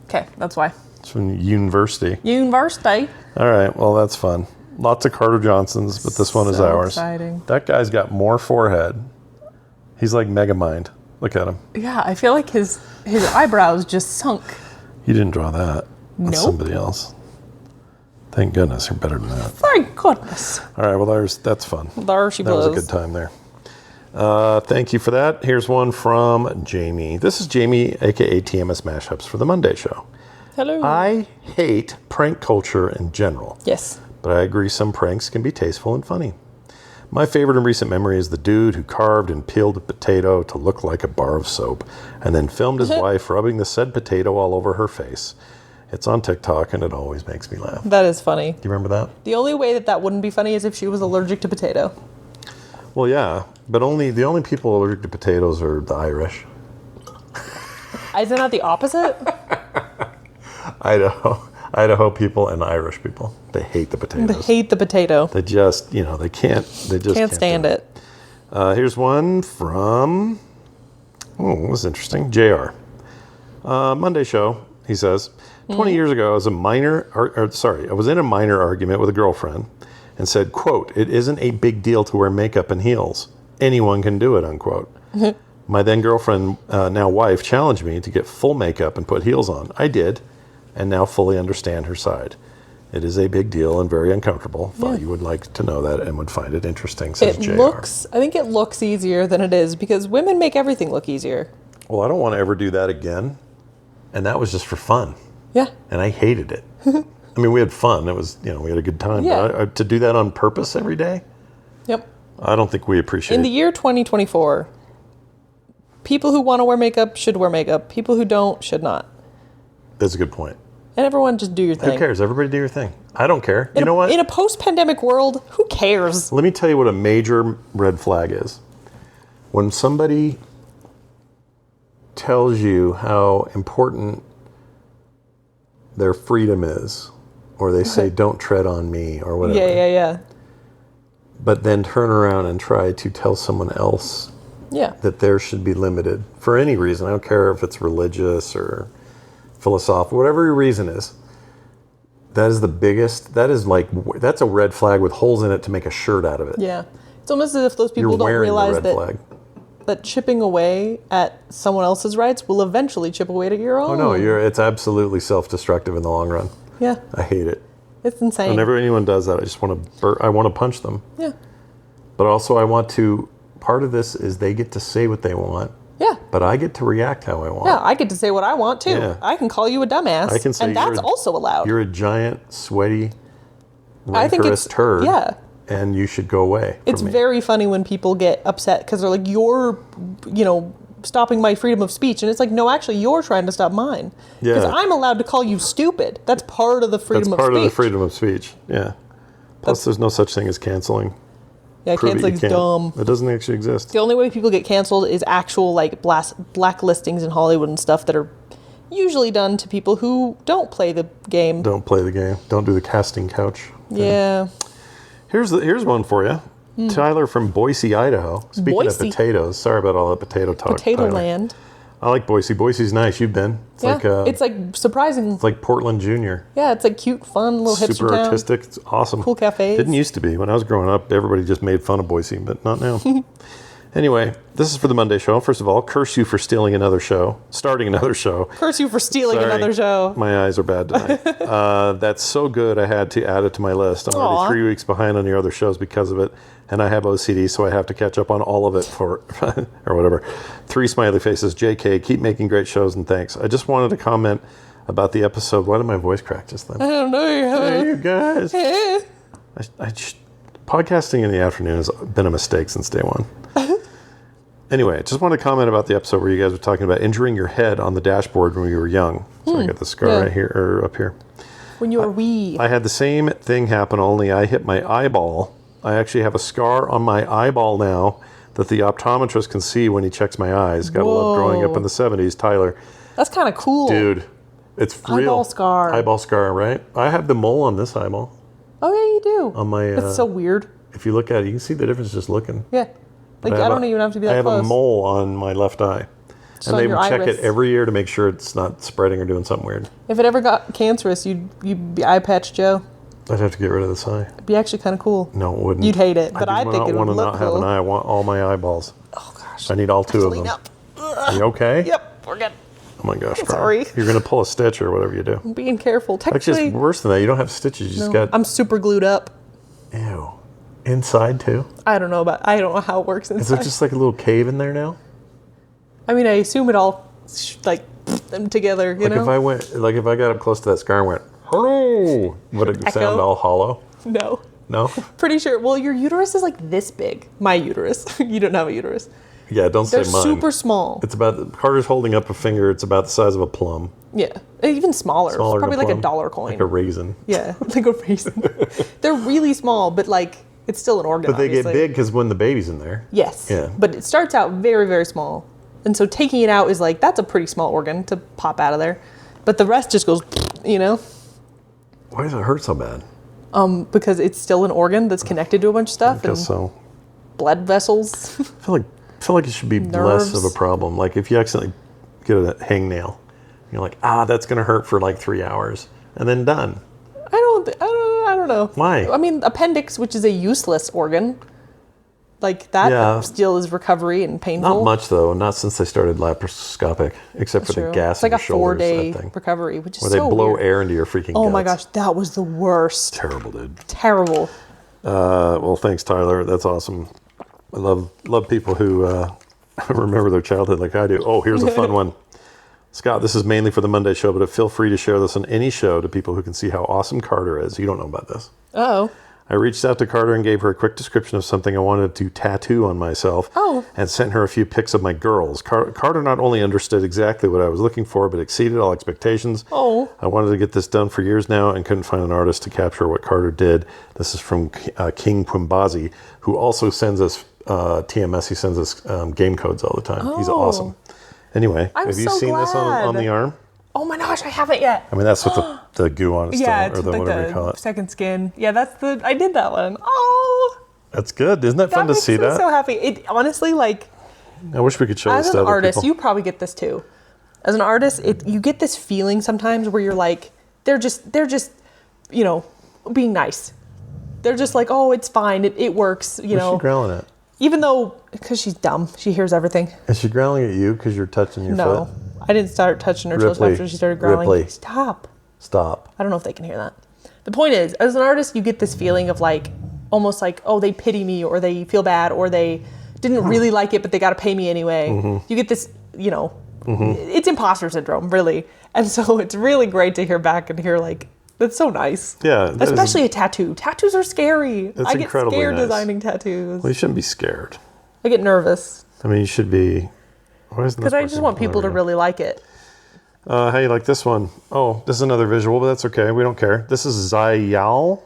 Okay, that's why. It's from university. University. All right. Well, that's fun. Lots of Carter Johnsons, but this one is So ours. exciting. That guy's got more forehead. He's like Megamind. Look at him. Yeah, I feel like his eyebrows just sunk. You didn't draw that. That's Nope. somebody else. Thank goodness, you're better than that. Thank goodness. All right, well, that's fun. There she That was a blows. good time there. Thank you for that. Here's one from Jamie. This is Jamie, aka TMS Mashups for the Monday Show. Hello. I hate prank culture in general, Yes. but I agree some pranks can be tasteful and funny. My favorite in recent memory is the dude who carved and peeled a potato to look like a bar of soap and then filmed his wife rubbing the said potato all over her face. It's on TikTok and it always makes me laugh. That is funny. Do you remember that? The only way that wouldn't be funny is if she was allergic to potato. Well, yeah, but the only people allergic to potatoes are the Irish. Isn't that the opposite? Idaho people and Irish people. They hate the They potatoes. hate the potato. They just, they can't. They just Can't stand do it. Here's one from. Oh, this is interesting. JR. Monday show. He says, 20 years ago, I was I was in a minor argument with a girlfriend, and said, "quote It isn't a big deal to wear makeup and heels. Anyone can do it." Unquote. My then girlfriend, now wife, challenged me to get full makeup and put heels on. I did, and now fully understand her side. It is a big deal and very uncomfortable. Thought you would like to know that and would find it interesting, says JR. I think it looks easier than it is because women make everything look easier. Well, I don't want to ever do that again. And that was just for fun. Yeah. And I hated it. I mean, we had fun. It was, we had a good time. Yeah. But to do that on purpose every day, Yep. I don't think we appreciate In the year 2024, people who want to wear makeup should wear makeup. People who don't should not. That's a good point. And everyone just do your thing. Who cares? Everybody do your thing. I don't care. You know what? In a post-pandemic world, who cares? Let me tell you what a major red flag is. When somebody tells you how important their freedom is, or they say, "Don't tread on me," or whatever. Yeah. But then turn around and try to tell someone else Yeah. that theirs should be limited for any reason. I don't care if it's religious or philosophical, whatever your reason is. That is the biggest, that's a red flag with holes in it to make a shirt out of it. Yeah. It's almost as if those people You're don't wearing the realize red that, flag. that chipping away at someone else's rights will eventually chip away at your own. Oh no, it's absolutely self-destructive in the long run. Yeah. I hate it. It's insane. Whenever anyone does that, I just want to punch them. Yeah. But also I want to part of this is they get to say what they want, Yeah. but I get to react how I want. Yeah, I get to say what I want too. Yeah. I can call you a dumbass. I can say and that's you're- also allowed. You're a giant, sweaty, I think rancorous turd. Yeah. And you should go away. It's from me. very funny when people get upset because they're like, you're, stopping my freedom of speech. And it's like, no, actually, you're trying to stop mine. Because Yeah. I'm allowed to call you stupid. That's part of the freedom That's of part speech. of the freedom of speech. Yeah. Plus, there's no such thing as canceling. Yeah, Prove it you canceling's can't. dumb. It doesn't actually exist. The only way people get canceled is actual blacklistings in Hollywood and stuff that are usually done to people who don't play the game. Don't play the game. Don't do the casting couch. thing. Yeah. Here's one for you. Tyler from Boise, Idaho. Speaking Boise. of potatoes, sorry about all that potato talk. Potato Tyler. Land. I like Boise. Boise's nice. You've been. It's Yeah. like It's like surprising. it's like Portland Junior. Yeah, it's like cute, fun, little hipster Super town. artistic. It's awesome. Cool cafes. Didn't used to be. When I was growing up, everybody just made fun of Boise, but not now. Anyway, this is for the Monday show. First of all, curse you for stealing another show, starting another show. Curse you for stealing Sorry. another show. My eyes are bad tonight. That's so good, I had to add it to my list. I'm Aw. already 3 weeks behind on your other shows because of it, and I have OCD, so I have to catch up on all of it for, or whatever. 3 smiley faces, JK, keep making great shows, and thanks. I just wanted to comment about the episode. Why did my voice crack just then? I don't know. Hey, you guys. Podcasting in the afternoon has been a mistake since day one. Anyway, just want to comment about the episode where you guys were talking about injuring your head on the dashboard when you were young. So I got the scar Yeah. right here, or up here. When you were wee. I had the same thing happen, only I hit my eyeball. I actually have a scar on my eyeball now that the optometrist can see when he checks my eyes. Gotta love growing up in the 70s. Tyler, That's kind of cool. dude, it's real. Eyeball scar. Eyeball scar, right? I have the mole on this eyeball. Oh, yeah, you do. On my, That's so weird. if you look at it, you can see the difference just looking. Yeah. Like, have I don't a- even have to be that I have close. a mole on my left eye. Just And on they your check iris. it every year to make sure it's not spreading or doing something weird. If it ever got cancerous, you'd be eye patch Joe. I'd have to get rid of this eye. It'd be actually kind of cool. No, it wouldn't. You'd hate it, but I do think not it want would to look not have cool. an eye. I want all my eyeballs. Oh, gosh. I need all 2 of Lean them. up. Are you okay? Yep, we're good. Oh my gosh, Carl. Sorry. You're going to pull a stitch or whatever you do. I'm being careful. Actually, Technically, it's worse than that. You don't have stitches. You just got... I'm super glued up. Ew. Inside, too? I don't know how it works Is inside. there just like a little cave in there now? I mean, I assume it all, them together, you Like know? if I got up close to that scar and went, hello, would it Echo? sound all hollow? No. No? Pretty sure. Well, your uterus is like this big. My uterus. You don't have a uterus. Yeah, don't They're say mine. super small. It's about, Carter's holding up a finger. It's about the size of a plum. Yeah. Even smaller. Smaller than Probably like a plum. dollar coin. Like a raisin. Yeah, like a raisin. They're really small, but like it's still an organ. But they obviously. get big because when the baby's in there. Yes. Yeah. But it starts out very, very small. And so taking it out is like, that's a pretty small organ to pop out of there. But the rest just goes, you know, Why does it hurt so bad? because it's still an organ that's connected to a bunch of stuff. I guess so. Blood vessels. I feel like it should be less of a Nerves. problem. Like if you accidentally get a hangnail, you're like, that's going to hurt for like 3 hours, and then done. I don't know. Why? I mean, appendix, which is a useless organ, like that Yeah. still is recovery and painful. Not much though. Not since they started laparoscopic, except for True. the gas It's like in a the shoulders. 4-day That thing. recovery, which is Where they so blow weird. air into your freaking Oh my guts. gosh, that was the worst. Terrible, dude. Terrible. Well, thanks, Tyler. That's awesome. I love people who remember their childhood like I do. Oh, here's a fun one. Scott, this is mainly for the Monday show, but feel free to share this on any show to people who can see how awesome Carter is. You don't know about this. Oh. I reached out to Carter and gave her a quick description of something I wanted to tattoo on myself. Oh. And sent her a few pics of my girls. Carter not only understood exactly what I was looking for, but exceeded all expectations. Oh. I wanted to get this done for years now and couldn't find an artist to capture what Carter did. This is from King Pumbazi, who also sends us TMS. He sends us game codes all the time. He's Oh. awesome. Anyway, I'm have you so seen this on glad. the arm? Oh my gosh, I haven't yet. I mean, that's what the goo on it still, Yeah, or it's the like whatever you the call it. second skin. Yeah, I did that one. Oh, That's good. Isn't that fun to makes see me that? so happy. It honestly, like, I wish we could show this as to an other artist, people. you probably get this too. As an artist, you get this feeling sometimes where you're like, they're just, you know, being nice. They're just like, oh, it's fine. It works, you What's know. she growling at? Even though, because she's dumb, she hears everything. Is she growling at you because you're touching your No, foot? I didn't start touching her toes Ripley. after she started growling. Ripley. Stop. Stop. I don't know if they can hear that. The point is, as an artist, you get this feeling of like, almost like, oh, they pity me or they feel bad or they didn't really like it, but they got to pay me anyway. You get this, it's imposter syndrome, really. And so it's really great to hear back and hear like, that's so nice. Yeah. Especially a tattoo. Tattoos are scary. I get incredibly scared nice. designing tattoos. Well, you shouldn't be scared. I get nervous. I mean, you should be. Because I just want people to really like it. How you like this one? Oh, this is another visual, but that's okay. We don't care. This is Zayal.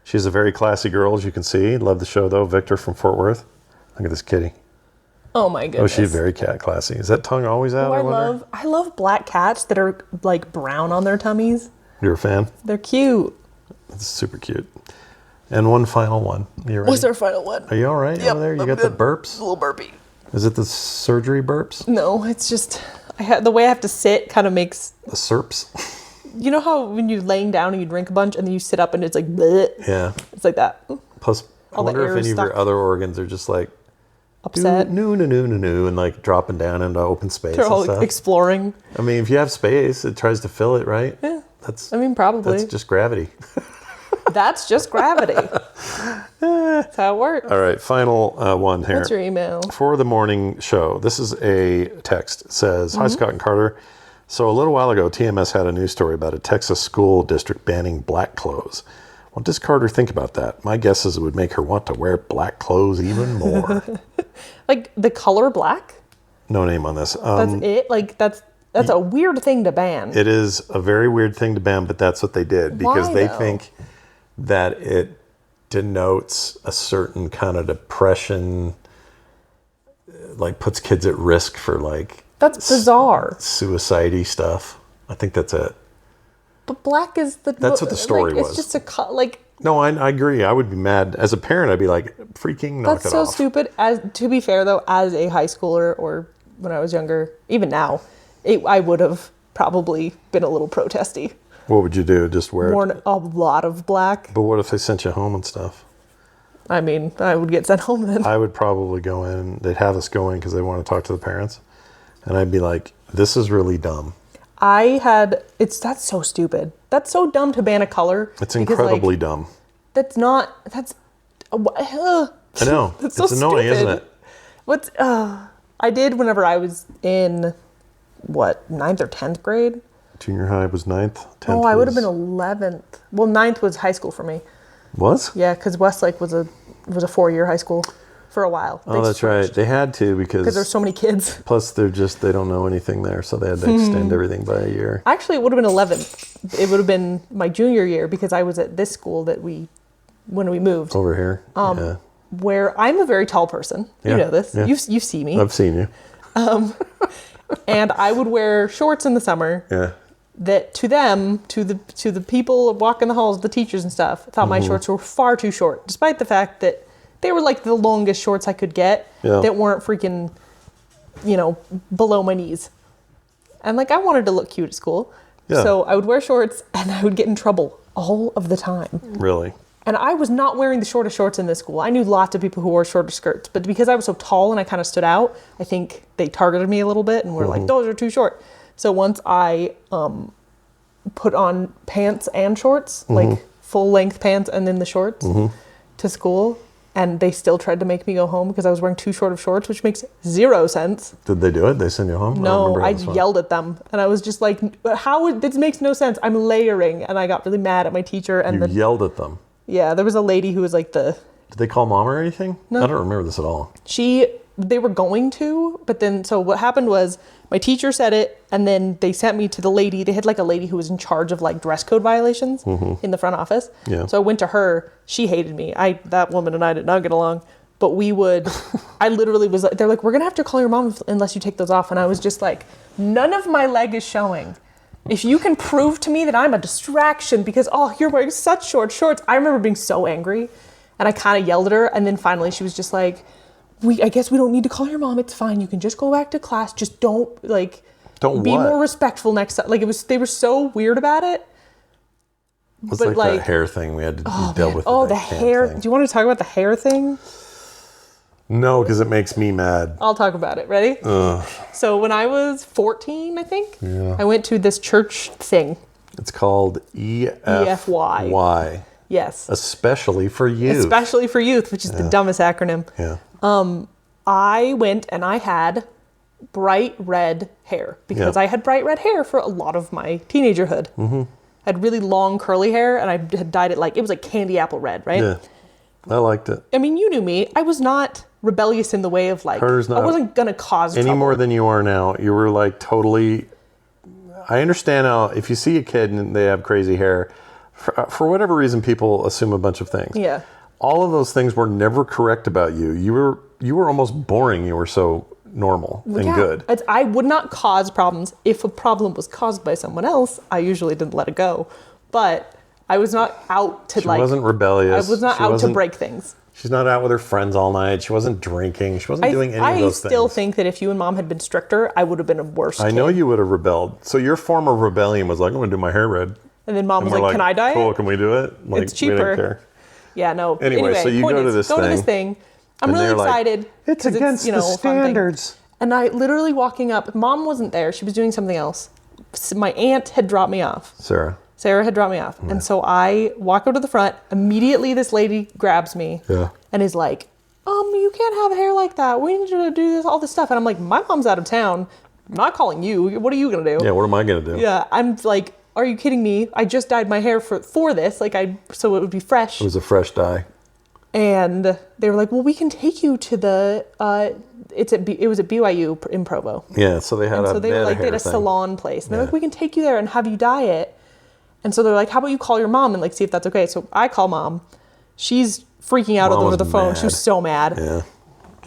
She's a very classy girl, as you can see. Love the show, though. Victor from Fort Worth. Look at this kitty. Oh my goodness. Oh, she's very cat classy. Is that tongue always out? I love black cats that are like brown on their tummies. You're a fan? They're cute. That's super cute. And one final one. You ready? What's our final one? Are you all right over there? You got the burps? A little burpy. Is it the surgery burps? No, it's just the way I have to sit kind of makes. The serps? You know how when you're laying down and you drink a bunch and then you sit up and it's like bleh? Yeah. It's like that. Plus, I All the wonder if air any of your stuck. other organs are just like Upset. no, and like dropping down into open space They're and all stuff. exploring. I mean, if you have space, it tries to fill it, right? Yeah. That's. I mean, probably. That's just gravity. That's just gravity. That's how it works. All right, final one here. What's your email? For the morning show, this is a text. It says, Hi, Scott and Carter. So a little while ago, TMS had a news story about a Texas school district banning black clothes. What does Carter think about that? My guess is it would make her want to wear black clothes even more. Like the color black? No name on this. That's it? Like that's a weird thing to ban. It is a very weird thing to ban, but that's what they did because Why, they though? think that it denotes a certain kind of depression, like puts kids at risk for like That's bizarre. suicide-y stuff. I think that's it. But black is the. That's what the story like, was. It's just like. No, I agree. I would be mad. As a parent, I'd be like, freaking knock That's it so off. stupid. As to be fair though, as a high schooler or when I was younger, even now, I would have probably been a little protesty. What would you do? Just wear Worn it? a lot of black. But what if they sent you home and stuff? I mean, I would get sent home then. I would probably go in. They'd have us go in because they want to talk to the parents. And I'd be like, this is really dumb. That's so stupid. That's so dumb to ban a color. It's because, incredibly like, dumb. that's not, I know. That's so It's annoying, stupid. isn't it? I did whenever I was in, 9th or 10th grade? Junior high was 9th. 10th Oh, I would have was- been 11th. Well, 9th was high school for me. Was? Yeah, because Westlake was a 4-year high school for a while. Oh, that's right. They had to Because there's so many kids. plus they don't know anything there, so they had to extend everything by a year. Actually, it would have been 11th. It would have been my junior year because I was at this school when we moved, Over here. Yeah. where I'm a very tall person. Yeah, You know this. yeah. You see me. I've seen you. And I would wear shorts in the summer Yeah. that to the people walking the halls, the teachers and stuff, thought my shorts were far too short, despite the fact that they were like the longest shorts I could get Yeah. that weren't freaking, below my knees. And like I wanted to look cute at school. Yeah. So I would wear shorts and I would get in trouble all of the time. Really? And I was not wearing the shortest shorts in this school. I knew lots of people who wore shorter skirts, but because I was so tall and I kind of stood out, I think they targeted me a little bit and were like, those are too short. So once I put on pants and shorts, like full length pants and then the shorts to school, and they still tried to make me go home because I was wearing too short of shorts, which makes zero sense. Did they do it? They send you home? No, I just yelled at them, and I was just like, this makes no sense. I'm layering, and I got really mad at my teacher. And You yelled at them. yeah, there was a lady who was like Did they call mom or anything? No. I don't remember this at all. they were going to, but then, so what happened was my teacher said it, and then they sent me to the lady. They had like a lady who was in charge of like dress code violations in the front office. Yeah. So I went to her. She hated me. That woman and I did not get along. But I literally was like, they're like, we're going to have to call your mom unless you take those off. And I was just like, none of my leg is showing. If you can prove to me that I'm a distraction because, you're wearing such short shorts. I remember being so angry, and I kind of yelled at her. And then finally she was just like, I guess we don't need to call your mom. It's fine. You can just go back to class. Just don't be what? more respectful next time. Like they were so weird about it. It's But, like that hair thing we had to deal with. Oh, with the that camp hair. thing. Do you want to talk about the hair thing? No, because it makes me mad. I'll talk about it. Ready? So when I was 14, I think, I went to this church thing. It's called EFY. EFY. Yes. Especially for you. Especially for youth, which is the dumbest acronym. Yeah. I went and I had bright red hair because Yeah. I had bright red hair for a lot of my teenagerhood. Mm-hmm. I had really long curly hair and I had dyed it it was like candy apple red, right? Yeah. I liked it. I mean, you knew me. I was not rebellious in the way of like, Carter's not I wasn't going to cause any trouble. more than you are now. You were like totally. I understand how if you see a kid and they have crazy hair, for whatever reason, people assume a bunch of things. Yeah. All of those things were never correct about you. You were almost boring. You were so normal and Yeah. good. I would not cause problems. If a problem was caused by someone else, I usually didn't let it go. But I was not out to She wasn't rebellious. I was not She out to wasn't- break things. She's not out with her friends all night. She wasn't drinking. She wasn't doing any of those things. I still think that if you and mom had been stricter, I would have been a worse I kid. know you would have rebelled. So your form of rebellion was like, I'm going to do my hair red. And then mom And was we're like, can I dye Cool, it? can we do it? Like, It's we didn't cheaper. care. Yeah, no. Anyway, so you point go to is, this go to this thing, thing. I'm and really they're like, excited. "It's 'cause against you know, the a fun thing." standards. And I literally walking up, mom wasn't there. She was doing something else. My aunt had dropped me off. Sarah had dropped me off. And so I walk up to the front. Immediately, this lady grabs me Yeah. and is like, you can't have hair like that. We need you to do this, all this stuff. And I'm like, my mom's out of town. I'm not calling you. What are you going to do? Yeah, what am I going to do? Yeah, I'm like, are you kidding me? I just dyed my hair for this, so it would be fresh. It was a fresh dye. And they were like, well, we can take you to the, it was at BYU in Provo. Yeah, so they had And a so they were like, they had a thing. salon place. And they're like, we can take you there and have you dye it. And so they're like, how about you call your mom and like see if that's okay? So I call mom. She's freaking out Mom over was the phone. She was mad. so mad. Yeah.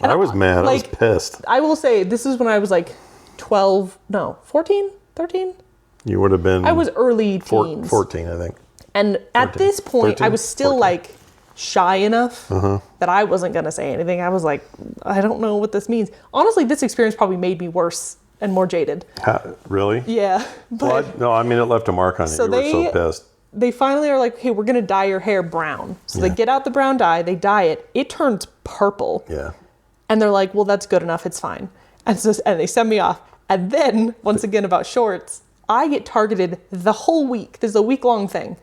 I was mad. I was like- pissed. I will say, this is when I was like 14, 13? You would have been I was early teens. 14, I think. And at 14. this point, 13? I was still 14. like shy enough Uh-huh. that I wasn't going to say anything. I was like, I don't know what this means. Honestly, this experience probably made me worse and more jaded. Really? Yeah. But Well, no, I mean, it left a mark on you. So You were so pissed. they finally are like, hey, we're going to dye your hair brown. So they get out the brown dye, they dye it. It turns purple. Yeah. And they're like, well, that's good enough. It's fine. And they send me off. And then, once again, about shorts, I get targeted the whole week. This is a week-long thing.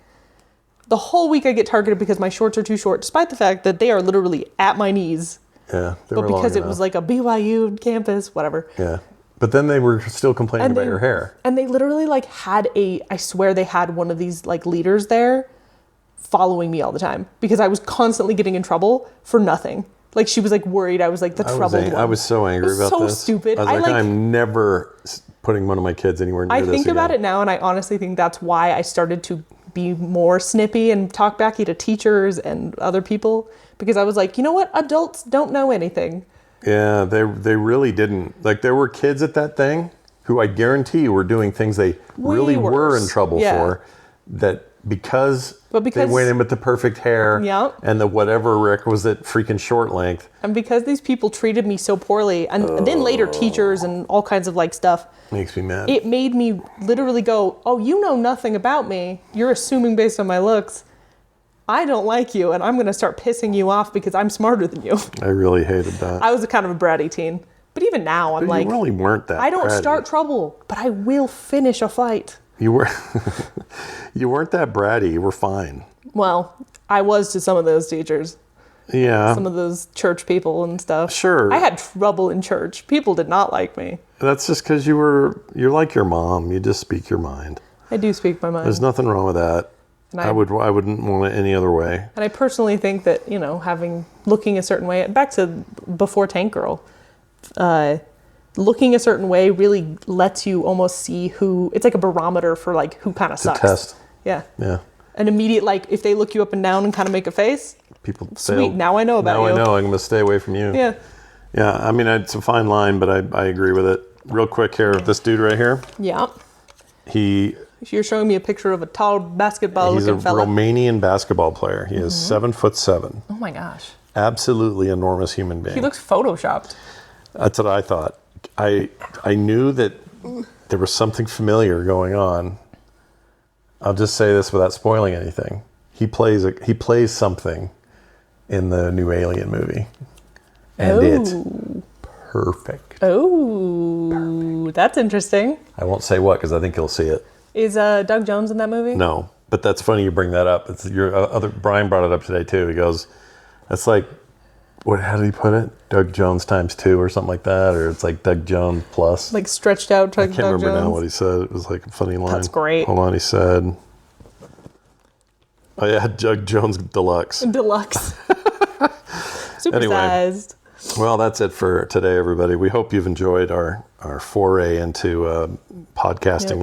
The whole week I get targeted because my shorts are too short, despite the fact that they are literally at my knees. Yeah. They But were long because it enough. was like a BYU campus, whatever. Yeah. But then they were still complaining about your hair. And they literally like I swear they had one of these like leaders there following me all the time because I was constantly getting in trouble for nothing. Like she was like worried I was like the troubled one. I was so angry It was about so this. stupid. I was like, I'm never putting one of my kids anywhere near I this think about again. it now, and I honestly think that's why I started to be more snippy and talk backy to teachers and other people because I was like, you know what? Adults don't know anything. Yeah, they really didn't. Like there were kids at that thing who I guarantee you were doing things they Way really were worse. in trouble Yeah. for. That because because- they went in with the perfect hair Yeah. and the whatever requisite freaking short length. And because these people treated me so poorly, and then later teachers and all kinds of like stuff, Makes me mad. it made me literally go, oh, you know nothing about me. You're assuming based on my looks. I don't like you, and I'm going to start pissing you off because I'm smarter than you. I really hated that. I was a kind of a bratty teen. But even now, I'm But like, you really weren't that I don't bratty. start trouble, but I will finish a fight. You were. You weren't that bratty. You were fine. Well, I was to some of those teachers, Yeah. some of those church people and stuff. Sure. I had trouble in church. People did not like me. That's just because you're like your mom. You just speak your mind. I do speak my mind. There's nothing wrong with that. And I wouldn't want it any other way. And I personally think that, looking a certain way, back to before Tank Girl, looking a certain way really lets you almost see it's like a barometer for like who kind of sucks. Test. Yeah. Yeah. An immediate, like if they look you up and down and kind of make a face, People sweet, now I know about Now you. I know. I'm going to stay away from you. Yeah. Yeah. I mean, it's a fine line, but I agree with it. Real quick here, this dude right here, Yeah. You're showing me a picture of a tall basketball he's a looking fella. Romanian basketball player. He is 7'7". Oh my gosh. Absolutely enormous human being. He looks photoshopped. That's what I thought. I knew that there was something familiar going on. I'll just say this without spoiling anything. He plays something in the new Alien movie, and it's perfect. Oh, that's interesting. I won't say what because I think you'll see it. Is Doug Jones in that movie? No, but that's funny you bring that up. It's your Brian brought it up today too. He goes, "That's like how did he put it? Doug Jones times 2 or something like that, or it's like Doug Jones plus. Like stretched out. I can't remember now what he said. It was like a funny line. That's great. Hold on, he said, "Oh yeah, Doug Jones Deluxe." Deluxe. Supersized. Well, that's it for today, everybody. We hope you've enjoyed our foray into podcasting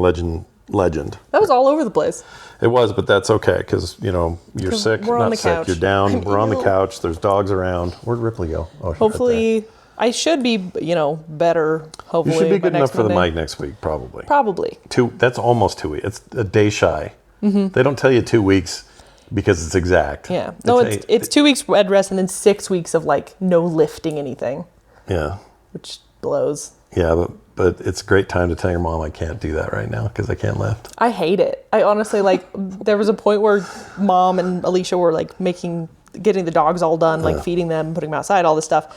legend. That was all over the place. It was, but that's okay because you're 'Cause sick, we're on not the sick. couch. You're down. I'm We're on the ill. couch. There's dogs around. Where'd Ripley go? Oh, she's right Hopefully, I should be, better. there. Hopefully, You should be by good enough next for the Monday. mic next week, probably. Probably. That's almost 2 weeks. It's a day shy. They don't tell you 2 weeks because it's exact. Yeah. They No, tell it's 2 weeks bed rest and then 6 weeks of like no lifting anything, Yeah. which blows. Yeah, but it's a great time to tell your mom I can't do that right now because I can't lift. I hate it. I honestly there was a point where Mom and Alicia were like getting the dogs all done, like feeding them, putting them outside, all this stuff.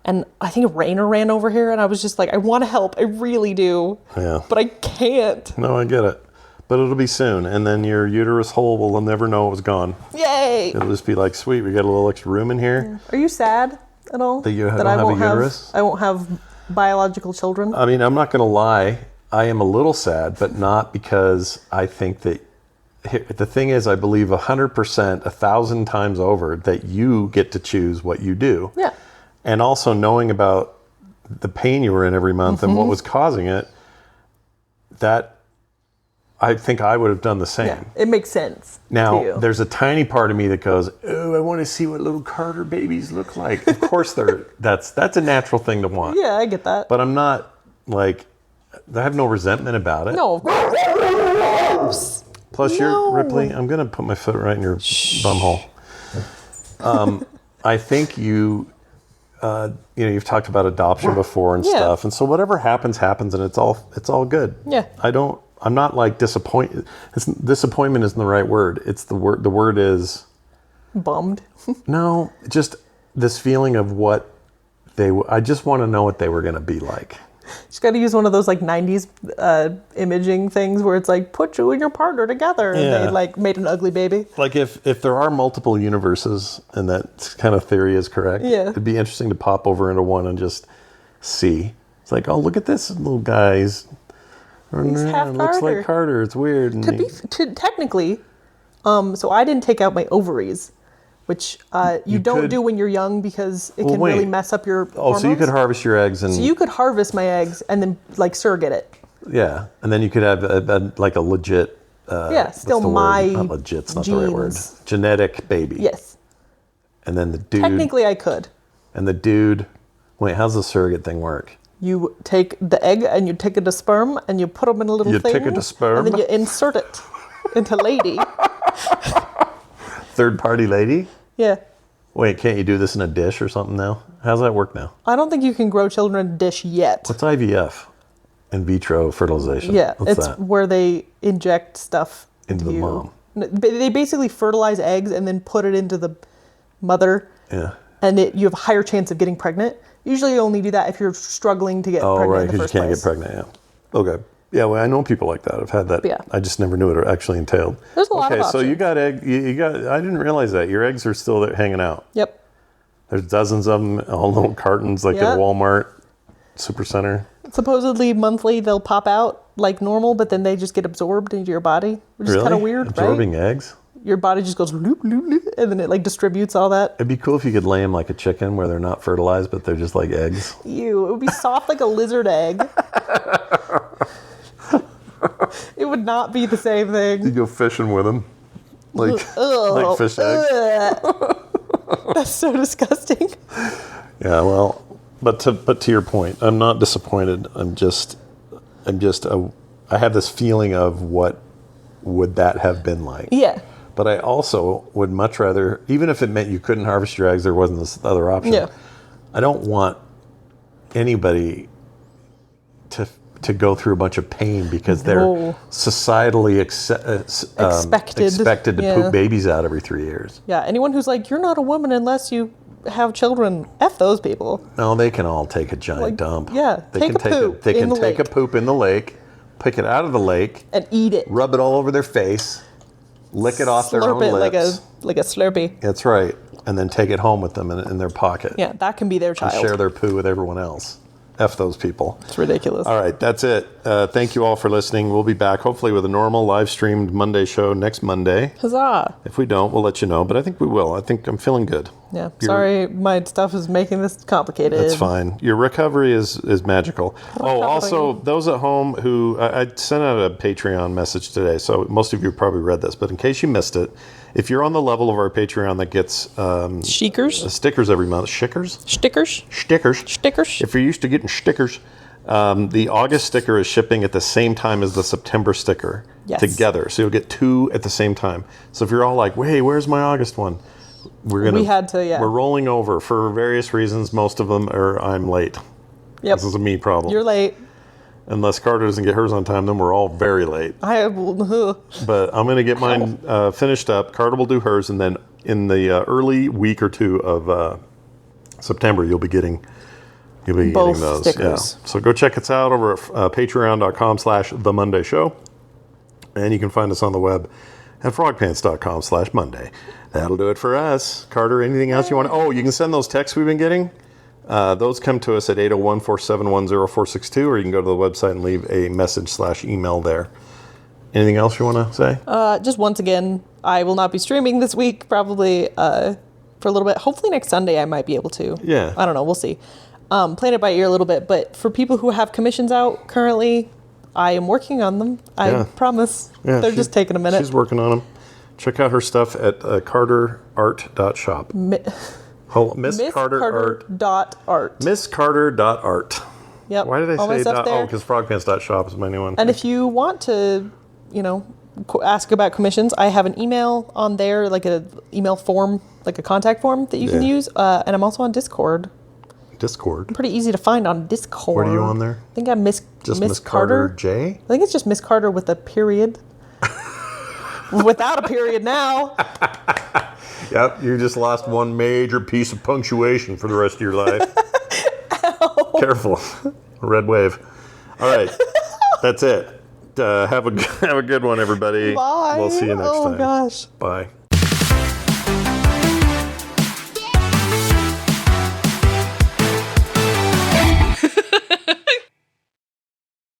And I think Rainer ran over here and I was just like, I want to help. I really do. Yeah. But I can't. No, I get it. But it'll be soon. And then your uterus hole will never know it was gone. Yay. It'll just be like, sweet, we got a little extra room in here. Are you sad at all? That you don't have a uterus? I won't have biological children. I mean, I'm not going to lie. I am a little sad, but not because I think that. The thing is, I believe 100%, 1,000 times over, that you get to choose what you do. Yeah. And also knowing about the pain you were in every month and what was causing it, that I think I would have done the same. Yeah. It makes sense. to Now, you. there's a tiny part of me that goes, "Oh, I want to see what little Carter babies look like." Of course, that's a natural thing to want. Yeah, I get that. But I'm not like, I have no resentment about it. No, of course. Plus, No. you're Ripley. I'm gonna put my foot right in your bum hole. I think you've talked about adoption before and Yeah. stuff, and so whatever happens, and it's all good. Yeah. I'm not like disappointed. Disappointment isn't the right word. It's the word. The word is Bummed. no. Just this feeling of what I just want to know what they were gonna be like. Just got to use one of those like 90s imaging things where it's like, put you and your partner together. And Yeah. they like made an ugly baby. Like if there are multiple universes and that kind of theory is correct, Yeah. it'd be interesting to pop over into one and just see. It's like, oh, look at this little guy. He's half looks Carter. like Carter. It's weird. And Technically, so I didn't take out my ovaries, which you don't could- do when you're young because it Well, can wait. really mess up your oh, hormones. so you could harvest your eggs and So you could harvest my eggs and then like surrogate it. yeah, and then you could have like a legit. Yeah, what's still the word? my Not legit's not the right word. genes. Genetic baby. Yes. And then the dude. Technically, I could. And the dude. Wait, how's the surrogate thing work? You take the egg and you take it to sperm and you put them in a little You thing. take it to sperm? And then you insert it into lady. Third party lady. Yeah. Wait, can't you do this in a dish or something now? How's that work now? I don't think you can grow children in a dish yet. What's IVF? In vitro fertilization. Yeah, What's it's that? where they inject stuff Into the you. mom. They basically fertilize eggs and then put it into the mother, Yeah. and you have a higher chance of getting pregnant. Usually, you only do that if you're struggling to get Oh, pregnant right, in the because you first can't place. get pregnant. Yeah. Okay. Yeah, well, I know people like that. I've had that. Yeah. I just never knew what it actually entailed. There's a lot of Okay, so you options. got egg. You got. I didn't realize that your eggs are still there hanging out. Yep. There's dozens of them, all little cartons, like Yeah. at Walmart, Supercenter. Supposedly monthly they'll pop out like normal, but then they just get absorbed into your body, which is Really? kind of weird, Absorbing right? eggs. Your body just goes loop loop loop, and then it like distributes all that. It'd be cool if you could lay them like a chicken, where they're not fertilized, but they're just like eggs. Ew, it would be soft like a lizard egg. It would not be the same You thing. go fishing with them, like Ugh, like fish eggs. ugh. That's so disgusting. Yeah, well, but to your point, I'm not disappointed. I have this feeling of what would that have been like. Yeah. But I also would much rather, even if it meant you couldn't harvest your eggs, there wasn't this other option. Yeah. I don't want anybody to go through a bunch of pain because they're No. societally expected to Yeah. poop babies out every 3 years. Yeah. Anyone who's like, you're not a woman unless you have children, F those people. No, they can all take a giant Like, dump. yeah, they take can a poop They in can the take a lake. poop in the lake, pick it out of the lake, And eat it. rub it all over their face, lick it off their own Slurp it lips. like a Slurpee. That's right. and then take it home with them in their pocket. Yeah, that can be their And child. share their poo with everyone else. F those people. It's ridiculous. All right, that's it. Thank you all for listening. We'll be back hopefully with a normal live streamed Monday show next Monday. Huzzah. If we don't, we'll let you know, but I think we will. I think I'm feeling good. Yeah. Sorry, my stuff is making this complicated. That's fine. Your recovery is magical. Oh, also, those at home who I sent out a Patreon message today, so most of you probably read this, but in case you missed it, if you're on the level of our Patreon that gets Stickers? stickers every month, stickers? Stickers? Stickers. If you're used to getting stickers, the August sticker is shipping at the same time as the September sticker together. So you'll get 2 at the same time. So if you're all like, "Hey, where's my August one?" We had to, yeah. We're rolling over for various reasons. Most of them are I'm late. Yep. This is a me problem. You're late. Unless Carter doesn't get hers on time, then we're all very late. But I'm going to get mine finished up. Carter will do hers, and then in the early week or 2 of September, you'll be getting Both those. stickers. Yeah. So go check us out over at patreon.com/The Monday Show. And you can find us on the web at frogpants.com/Monday. That'll do it for us. Carter, anything else you want to... Oh, you can send those texts we've been getting. Those come to us at 801-471-0462, or you can go to the website and leave a message/email there. Anything else you want to say? Just once again, I will not be streaming this week, probably for a little bit. Hopefully next Sunday I might be able to. Yeah. I don't know. We'll see. Playing it by ear a little bit. But for people who have commissions out currently, I am working on them. I promise. Yeah, They're just taking a minute. She's working on them. Check out her stuff at carterart.shop. Miss Carter Art. Art. MissCarter.art. Yep. Why did I All my say stuff dot? there. Oh, because frogpants.shop is my new one. And if you want to, ask about commissions, I have an email on there, like an email form, like a contact form that you can use. And I'm also on Discord. Discord. Pretty easy to find on Discord. What are you on there? I think I'm Miss Carter J? I think it's just Miss Carter with a period. Without a period now. Yep, you just lost one major piece of punctuation for the rest of your life. Careful. Red wave. All right, that's it. Have a good one, everybody. Bye. We'll see you next time. Oh, gosh. Bye.